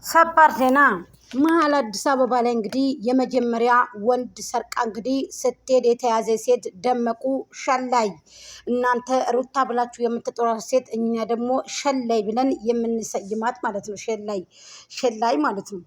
ሰበር ዜና መሀል አዲስ አበባ ላይ እንግዲህ የመጀመሪያ ወንድ ሰርቃ እንግዲህ ስትሄድ የተያዘ ሴት ደመቁ ሸላይ። እናንተ ሩታ ብላችሁ የምትጠሯት ሴት እኛ ደግሞ ሸላይ ብለን የምንሰይማት ማለት ነው። ሸላይ ማለት ነው።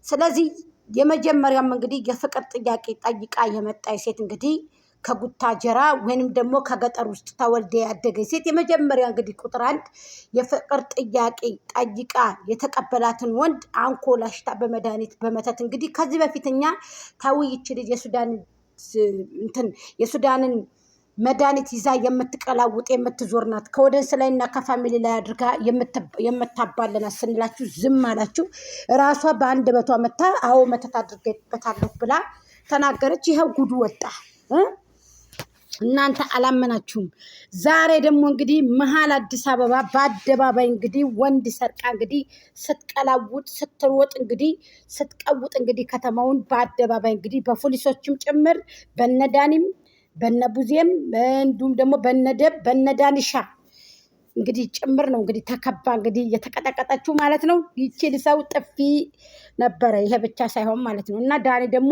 ስለዚህ የመጀመሪያም እንግዲህ የፍቅር ጥያቄ ጠይቃ የመጣ ሴት እንግዲህ ከጉታጀራ ወይንም ደግሞ ከገጠር ውስጥ ተወልደ ያደገ ሴት የመጀመሪያ እንግዲህ ቁጥር አንድ የፍቅር ጥያቄ ጠይቃ የተቀበላትን ወንድ አንኮላሽታ በመድኃኒት በመተት እንግዲህ ከዚህ በፊትኛ ታውይች ልጅ የሱዳንን መድኃኒት ይዛ የምትቀላውጥ የምትዞር ናት። ከወደንስ ላይ እና ከፋሚሊ ላይ አድርጋ የምታባለናት ስንላችሁ ዝም አላችሁ። ራሷ በአንድ በቷ መታ አዎ መተት አድርገበታለሁ ብላ ተናገረች። ይኸው ጉዱ ወጣ። እናንተ አላመናችሁም። ዛሬ ደግሞ እንግዲህ መሀል አዲስ አበባ በአደባባይ እንግዲህ ወንድ ሰርቃ እንግዲህ ስትቀላውጥ ስትሮጥ እንግዲህ ስትቀውጥ እንግዲህ ከተማውን በአደባባይ እንግዲህ በፖሊሶችም ጭምር በነዳኒም በነቡዜም እንዲሁም ደግሞ በነደብ በነዳንሻ እንግዲህ ጭምር ነው እንግዲህ ተከባ እንግዲህ የተቀጠቀጠችው ማለት ነው። ይቺ ሰው ጥፊ ነበረ። ይሄ ብቻ ሳይሆን ማለት ነው እና ዳኒ ደግሞ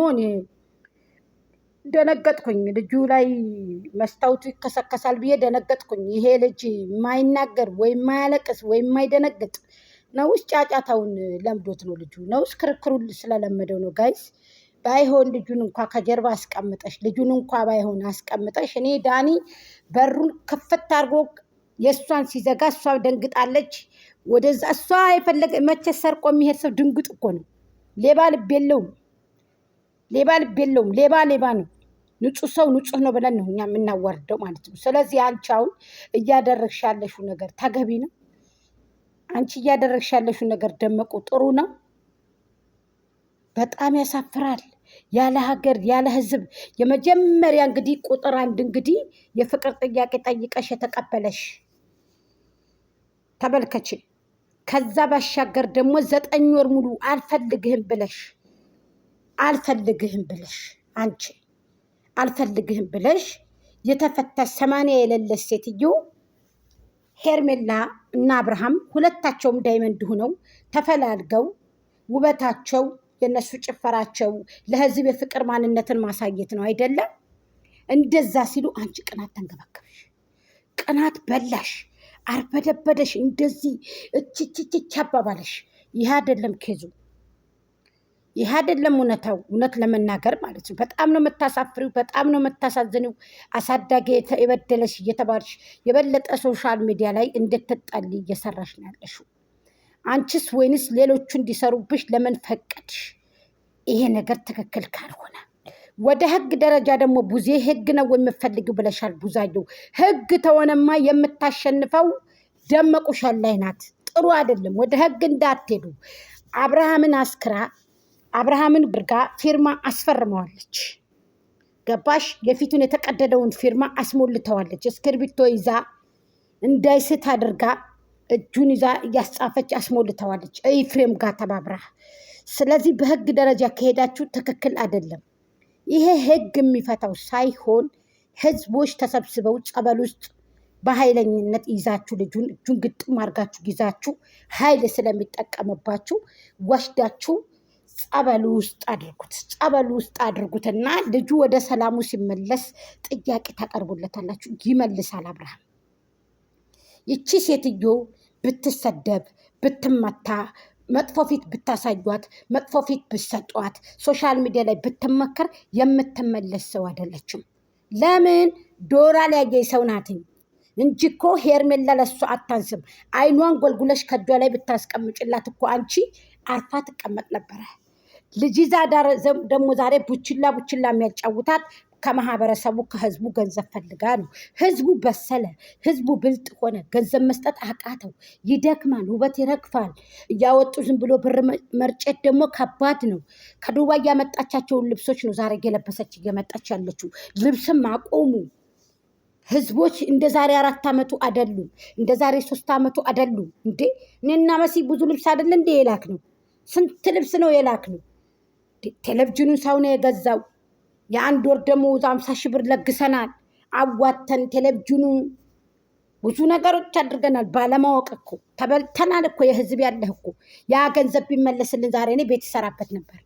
ደነገጥኩኝ። ልጁ ላይ መስታወቱ ይከሰከሳል ብዬ ደነገጥኩኝ። ይሄ ልጅ ማይናገር ወይም ማያለቅስ ወይም ማይደነግጥ ነውስ ጫጫታውን ለምዶት ነው ልጁ ነውስ ክርክሩን ስለለመደው ነው? ጋይስ ባይሆን ልጁን እንኳ ከጀርባ አስቀምጠሽ ልጁን እንኳ ባይሆን አስቀምጠሽ እኔ ዳኒ በሩን ክፍት አድርጎ የእሷን ሲዘጋ እሷ ደንግጣለች። ወደዛ እሷ የፈለገ መቼ ሰርቆ የሚሄድ ሰው ድንግጥ እኮ ነው። ሌባ ልብ የለውም። ሌባ ነው። ንጹህ ሰው ንጹህ ነው ብለን ነው እኛ የምናዋርደው ማለት ነው። ስለዚህ አንቺ አሁን እያደረግሽ ያለሽው ነገር ተገቢ ነው? አንቺ እያደረግሽ ያለሽው ነገር ደመቁ ጥሩ ነው? በጣም ያሳፍራል። ያለ ሀገር ያለ ሕዝብ የመጀመሪያ እንግዲህ ቁጥር አንድ እንግዲህ የፍቅር ጥያቄ ጠይቀሽ የተቀበለሽ ተመልከች። ከዛ ባሻገር ደግሞ 9 ወር ሙሉ አልፈልግህም ብለሽ የተፈታሽ 80 የሌለሽ ሴትዮ ሄርሜላ እና አብርሃም ሁለታቸውም ዳይመንድ ሆነው ተፈላልገው ውበታቸው የነሱ ጭፈራቸው ለህዝብ የፍቅር ማንነትን ማሳየት ነው አይደለም? እንደዛ ሲሉ አንቺ ቅናት ተንገበከብሽ፣ ቅናት በላሽ፣ አርበደበደሽ፣ እንደዚህ እችችችች አባባለሽ። ይህ አይደለም ኬዙ፣ ይህ አይደለም እውነታው። እውነት ለመናገር ማለት ነው በጣም ነው የምታሳፍሪው፣ በጣም ነው የምታሳዝኒው። አሳዳጊ የበደለሽ እየተባልሽ የበለጠ ሶሻል ሚዲያ ላይ እንድትጠሊ እየሰራሽ ነው ያለሽው። አንቺስ ወይንስ ሌሎቹ እንዲሰሩብሽ ለምን ፈቀድሽ? ይሄ ነገር ትክክል ካልሆነ ወደ ህግ ደረጃ ደግሞ ቡዜ ህግ ነው የምፈልጊው ብለሻል። ቡዛየው ህግ ተሆነማ የምታሸንፈው ደመቁ ሸላይ ናት። ጥሩ አይደለም። ወደ ህግ እንዳትሄዱ። አብርሃምን ብርጋ ፊርማ አስፈርመዋለች። ገባሽ? የፊቱን የተቀደደውን ፊርማ አስሞልተዋለች። እስክርቢቶ ይዛ እንዳይስት አድርጋ እጁን ይዛ እያስጻፈች አስሞልተዋለች ኤፍሬም ጋር ተባብራ። ስለዚህ በህግ ደረጃ ከሄዳችሁ ትክክል አይደለም። ይሄ ህግ የሚፈታው ሳይሆን ህዝቦች ተሰብስበው ጸበል ውስጥ በኃይለኝነት ይዛችሁ እጁን ግጥም አድርጋችሁ ይዛችሁ ኃይል ስለሚጠቀምባችሁ ወስዳችሁ ጸበሉ ውስጥ አድርጉትና ልጁ ወደ ሰላሙ ሲመለስ ጥያቄ ታቀርቡለታላችሁ። ይመልሳል አብርሃም። ይቺ ሴትዮ ብትሰደብ ብትመታ መጥፎ ፊት ብታሳዩት መጥፎ ፊት ብትሰጧት ሶሻል ሚዲያ ላይ ብትመከር የምትመለስ ሰው አይደለችም። ለምን ዶላር ያየይ ሰው ናትኝ እንጂ እኮ ሄርሜላ ለሷ አታንስም። አይኗን ጎልጉለሽ ከጇ ላይ ብታስቀምጭላት እኮ አንቺ አርፋ ትቀመጥ ነበረ። ልጅ ይዛ ደግሞ ዛሬ ቡችላ የሚያጫውታት ከማህበረሰቡ ከህዝቡ ገንዘብ ፈልጋ ነው። ህዝቡ በሰለ፣ ህዝቡ ብልጥ ሆነ። ገንዘብ መስጠት አቃተው። ይደክማል፣ ውበት ይረግፋል። እያወጡ ዝም ብሎ ብር መርጨት ደግሞ ከባድ ነው። ከዱባይ ያመጣቻቸውን ልብሶች ነው ዛሬ እየለበሰች እየመጣች ያለችው። ልብስም አቆሙ። ህዝቦች እንደ ዛሬ 4 ዓመቱ አይደሉም፣ እንደ ዛሬ 3 ዓመቱ አይደሉም። እንዴ እኔና መሲ ብዙ ልብስ አይደለ እንዴ የላክ ነው? ስንት ልብስ ነው የላክ ነው? ቴሌቪዥኑን ሰው ነው የገዛው። የ1 ወር ደሞዝ 50 ሺህ ብር ለግሰናል። አዋተን ቴሌቪዥኑ ብዙ ነገሮች አድርገናል ባለማወቅ እኮ ተበልተናል እኮ የህዝብ ያለህ እኮ ያ ገንዘብ ቢመለስልን ዛሬ እኔ ቤት ይሰራበት ነበር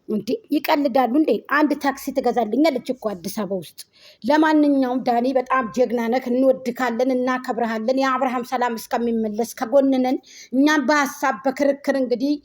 እንዴ ይቀልዳሉ እንዴ አንድ ታክሲ ትገዛልኛለች እኮ አዲስ አበባ ውስጥ ለማንኛውም ዳኒ በጣም ጀግና ነህ እንወድካለን እናከብረሃለን የአብርሃም ሰላም እስከሚመለስ ከጎንነን እኛም በሐሳብ በክርክር እንግዲህ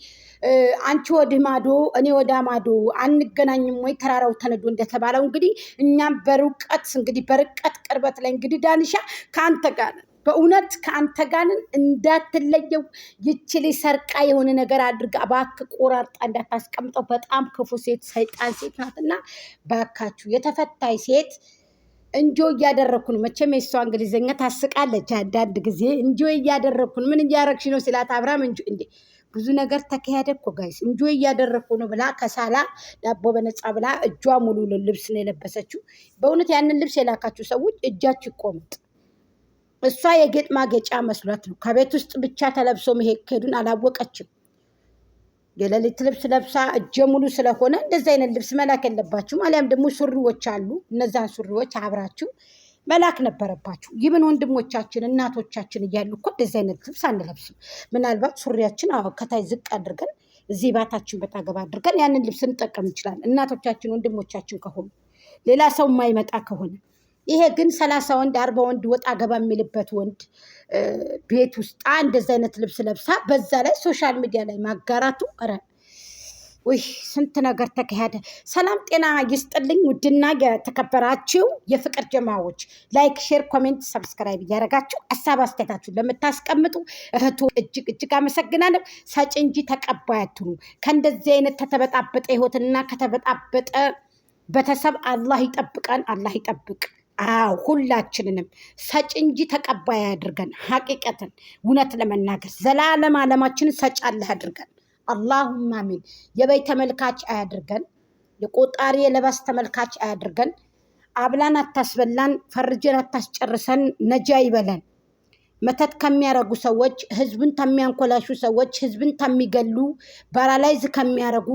አንቺ ወደ ማዶ እኔ ወደ ማዶ አንገናኝም ወይ ተራራው ተነዶ እንደተባለው እንግዲህ እኛም በርቀት እንግዲህ በርቀት ቅርበት ላይ እንግዲህ ዳንሻ ካንተ ጋር በእውነት ከአንተ ጋር እንዳትለየው ይችል ሰርቃ የሆነ ነገር አድርጋ እባክህ ቆራርጣ እንዳታስቀምጠው በጣም ክፉ ሴት ሰይጣን ሴት ናትና ባካችሁ የተፈታይ ሴት እንጆ እያደረኩ ነው መቼም የሷ እንግሊዘኛ ታስቃለች አንዳንድ ጊዜ እንጆ እያደረኩ ነው ምን እያረግሽ ነው ሲላት አብርሃም እንጆ እንዴ ብዙ ነገር ተካሄደ እኮ ጋይስ እንጆ እያደረኩ ነው ብላ ከሳላ ዳቦ በነፃ ብላ እጇ ሙሉ ልብስ ነው የለበሰችው በእውነት ያንን ልብስ የላካችሁ ሰዎች እጃችሁ ይቆምጥ እሷ የጌጥ ማጌጫ መስሏት ነው ከቤት ውስጥ ብቻ ተለብሶ መሄዱን አላወቀችም የሌሊት ልብስ ለብሳ እጀ ሙሉ ስለሆነ እንደዚህ አይነት ልብስ መላክ የለባችሁ አሊያም ደግሞ ሱሪዎች አሉ እነዛን ሱሪዎች አብራችሁ መላክ ነበረባችሁ ይብን ወንድሞቻችን እናቶቻችን እያሉ እኮ እንደዚህ አይነት ልብስ አንለብስም ምናልባት ሱሪያችን ከታይ ዝቅ አድርገን እዚህ ባታችን በጣገባ አድርገን ያንን ልብስ እንጠቀም ይችላል እናቶቻችን ወንድሞቻችን ከሆኑ ሌላ ሰው የማይመጣ ከሆነ ይሄ ግን 30 ወንድ 40 ወንድ ወጣ ገባ የሚልበት ወንድ ቤት ውስጥ እንደዚህ አይነት ልብስ ለብሳ በዛ ላይ ሶሻል ሚዲያ ላይ ማጋራቱ አረ ወይ ስንት ነገር ተካሄደ ሰላም ጤና ይስጥልኝ ውድና የተከበራችሁ የፍቅር ጀማዎች ላይክ ሼር ኮሜንት ሰብስክራይብ እያደረጋችሁ ሐሳብ አስተያየታችሁን ለምታስቀምጡ እህቱ እጅግ አመሰግናለሁ ሰጪ እንጂ ተቀባይ አትሁኑ ከእንደዚህ አይነት ከተበጣበጠ ህይወትና ከተበጣበጠ ቤተሰብ አላህ ይጠብቀን አላህ ይጠብቅ አው ሁላችንንም ሰጪ እንጂ ተቀባይ አድርገን ሐቂቀተን እውነት ለመናገር ዘላለም ዓለማችንን ሰጪ አላህ አድርገን اللهم آمين የበይ ተመልካች አያድርገን የቆጣሪ የለባስ ተመልካች አያድርገን አብላን አታስበላን ፈርጀን አታስጨርሰን ነጃ ይበለን መተት ከሚያረጉ ሰዎች ህዝብን ከሚያንኮላሹ ሰዎች ህዝብን ከሚገሉ ባራላይዝ ከሚያረጉ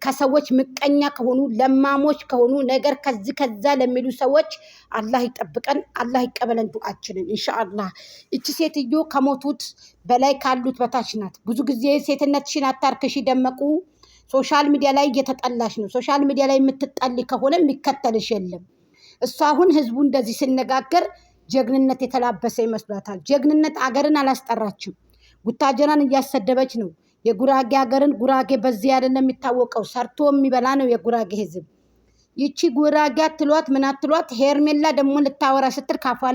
ከሰዎች ምቀኛ ከሆኑ ለማሞች ከሆኑ ነገር ከዛ ለሚሉ ሰዎች አላህ ይጠብቀን አላህ ይቀበለን ዱዓችንን ኢንሻአላህ እቺ ሴትዮ ከሞቱት በላይ ካሉት በታች ናት ብዙ ጊዜ ሴትነትሽን አታርክሽ ደመቁ ሶሻል ሚዲያ ላይ እየተጠላሽ ነው ሶሻል ሚዲያ ላይ የምትጠሊ ከሆነ የሚከተልሽ የለም እሷ አሁን ህዝቡ እንደዚህ ሲነጋገር ጀግንነት የተላበሰ ይመስላታል ጀግንነት አገርን አላስጠራችም ጉታጀራን እያሰደበች ነው የጉራጌ አገርን ጉራጌ በዚህ አይደለም የሚታወቀው ሰርቶ የሚበላ ነው የጉራጌ ህዝብ ይቺ ጉራጌ አትሏት ምን አትሏት ሄርሜላ ደግሞ ልታወራ ስትል ካፋ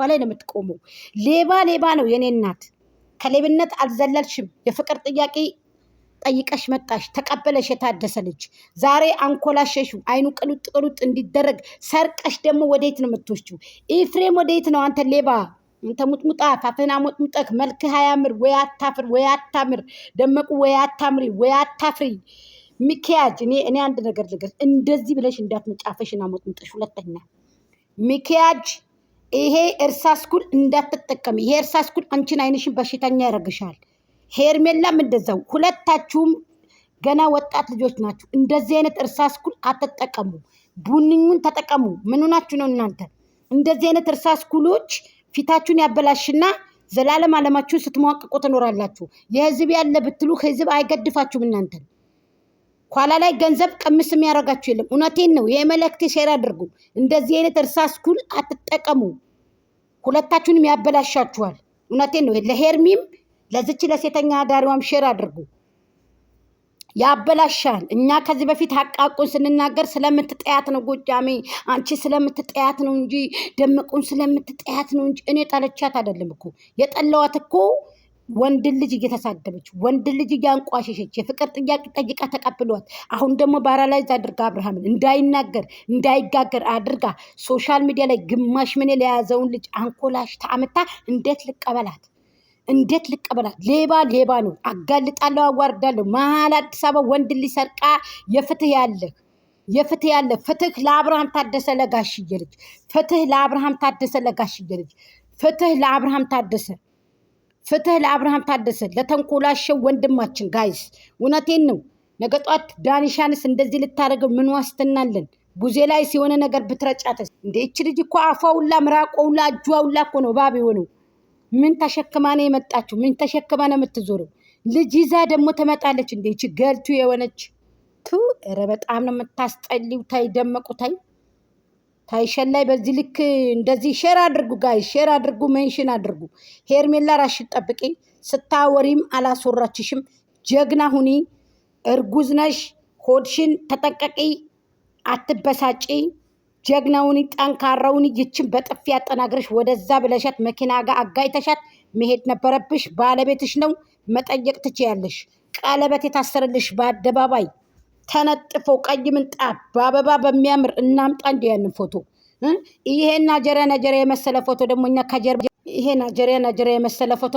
ላይ ለምትቆሙ ሌባ ነው የኔ እናት ከሌብነት አልዘለልሽም የፍቅር ጥያቄ ጠይቀሽ መጣሽ ተቀበለሽ የታደሰ ልጅ ዛሬ አንኮላሸሹ አይኑ ቅሉጥ እንዲደረግ ሰርቀሽ ደግሞ ወዴት ነው የምትወስጂው ኢፍሬም ወዴት ነው አንተ ሌባ አንተ ሙጥሙጣ ታፈና ሙጥሙጠክ መልክ ያምር ወይ አታፍር ወይ አታምር ደመቁ ወይ አታምሪ ወይ አታፍሪ ሚኪያጅ እኔ አንድ ነገር ልገር እንደዚህ ብለሽ እንዳትመጫፈሽና ሙጥሙጥሽ ሁለተኛ ሚኪያጅ ይሄ እርሳስኩል እንዳትጠቀም ይሄ እርሳስኩል አንቺን አይንሽን በሽተኛ ያረግሻል ሄርሜላም እንደዛው ሁለታችሁም ገና ወጣት ልጆች ናችሁ እንደዚህ አይነት እርሳስኩል አትጠቀሙ ቡንኙን ተጠቀሙ ምን ሆናችሁ ነው እናንተ እንደዚህ አይነት እርሳስኩሎች ፊታችሁን ያበላሽና ዘላለም ዓለማችሁን ስትሟቅቁ ትኖራላችሁ የህዝብ ያለ ብትሉ ህዝብ አይገድፋችሁም እናንተ ኋላ ላይ ገንዘብ ቀምስ የሚያረጋችሁ የለም እውነቴን ነው የመለክት ሼር አድርጉ እንደዚህ አይነት እርሳስኩል አትጠቀሙ ሁለታችሁንም ያበላሻችኋል እውነቴን ነው ለሄርሚም ለዚች ለሴተኛ ዳሪዋም ሼር አድርጉ ያበላሻል እኛ ከዚህ በፊት ሐቃቁን ስንናገር ስለምትጠያት ነው ጎጃሜ አንቺ ስለምትጠያት ነው እንጂ ደመቁን ስለምትጠያት ነው እንጂ እኔ ጣለቻት አይደለም እኮ የጠላዋት እኮ ወንድ ልጅ እየተሳደበች ወንድ ልጅ እያንቋሸሸች የፍቅር ጥያቄ ጠይቃ ተቀብሏት አሁን ደግሞ ባራላይዝ አድርጋ አብርሃምን እንዳይናገር እንዳይጋገር አድርጋ ሶሻል ሚዲያ ላይ ግማሽ ምን ለያዘውን ልጅ አንኮላሽ ታመታ እንዴት ልቀበላት ሌባ ነው አጋልጣለሁ አዋርዳለሁ መሀል አዲስ አበባ ወንድ ሊሰርቃ የፍትህ ያለ ፍትህ ለአብርሃም ታደሰ ለጋሽዬ ልጅ ፍትህ ለአብርሃም ታደሰ ለተንኮላሸው ወንድማችን ጋይስ እውነቴን ነው ነገ ጧት ዳኒሻንስ እንደዚህ ልታረገው ምን ዋስትናለን ቡዜ ላይ ሲሆነ ነገር ብትረጫት እንዴ! እቺ ልጅ እኮ አፏውላ ምራቆውላ እጇውላ እኮ ነው ባብ የሆነው። ምን ተሸክማ ነው የመጣችው? ምን ተሸክማ ነው የምትዞረው? ልጅ ይዛ ደግሞ ትመጣለች እንዴ! እቺ ገልቱ የሆነች ኧረ በጣም ነው የምታስጠሊው። ታይ ደመቁ ታይ ታይሸላይ በዚህ ልክ እንደዚህ ሼር አድርጉ ጋይ ሼር አድርጉ፣ ሜንሽን አድርጉ። ሄርሜላ ራሽን ጠብቂ። ስታወሪም አላስወራችሽም። ጀግና ሁኒ። እርጉዝ ነሽ። ሆድሽን ተጠንቀቂ። አትበሳጪ። ጀግናውኒ ጠንካራውኒ ይችን በጥፊ አጠናግረሽ ወደዛ ብለሻት መኪና ጋር አጋይተሻት መሄድ ነበረብሽ። ባለቤትሽ ነው፣ መጠየቅ ትችያለሽ። ቀለበት የታሰረልሽ በአደባባይ ተነጥፎ ቀይ ምንጣፍ በአበባ በሚያምር እናምጣ እንዲ ያንን ፎቶ። ይሄ ናጀሪያ ናጀሪያ የመሰለ ፎቶ ደግሞ እኛ ከጀርባ ይሄ ናጀሪያ ናጀሪያ የመሰለ ፎቶ